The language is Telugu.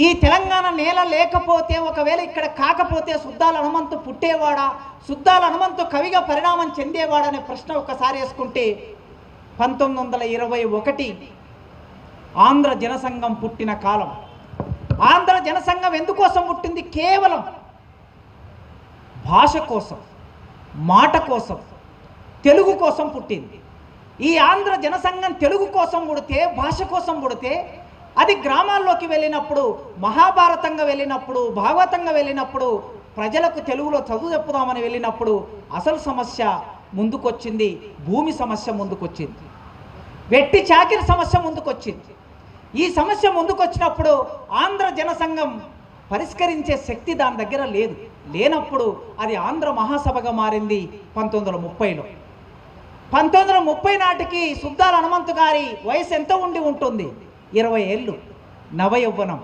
ఈ తెలంగాణ నేల లేకపోతే, ఒకవేళ ఇక్కడ కాకపోతే సుద్దాల హనుమంతు పుట్టేవాడా, సుద్దాల హనుమంతు కవిగా పరిణామం చెందేవాడనే ప్రశ్న ఒకసారి వేసుకుంటే 1921 ఆంధ్ర జనసంఘం పుట్టిన కాలం. ఆంధ్ర జనసంఘం ఎందుకోసం పుట్టింది? కేవలం భాష కోసం, మాట కోసం, తెలుగు కోసం పుట్టింది. ఈ ఆంధ్ర జనసంఘం తెలుగు కోసం పుడితే, భాష కోసం పుడితే, అది గ్రామాల్లోకి వెళ్ళినప్పుడు, మహాభారతంగా వెళ్ళినప్పుడు, భాగవతంగా వెళ్ళినప్పుడు, ప్రజలకు తెలుగులో చదువు చెప్పుదామని వెళ్ళినప్పుడు అసలు సమస్య ముందుకొచ్చింది. భూమి సమస్య ముందుకొచ్చింది, వెట్టి చాకిరి సమస్య ముందుకొచ్చింది. ఈ సమస్య ముందుకొచ్చినప్పుడు ఆంధ్ర జనసంఘం పరిష్కరించే శక్తి దాని దగ్గర లేదు. లేనప్పుడు అది ఆంధ్ర మహాసభగా మారింది 1930లో. 1930 నాటికి సుద్దాల హనుమంతు గారి వయసు ఎంత ఉండి ఉంటుంది? 20 ఏళ్ళు, నవయౌవనం.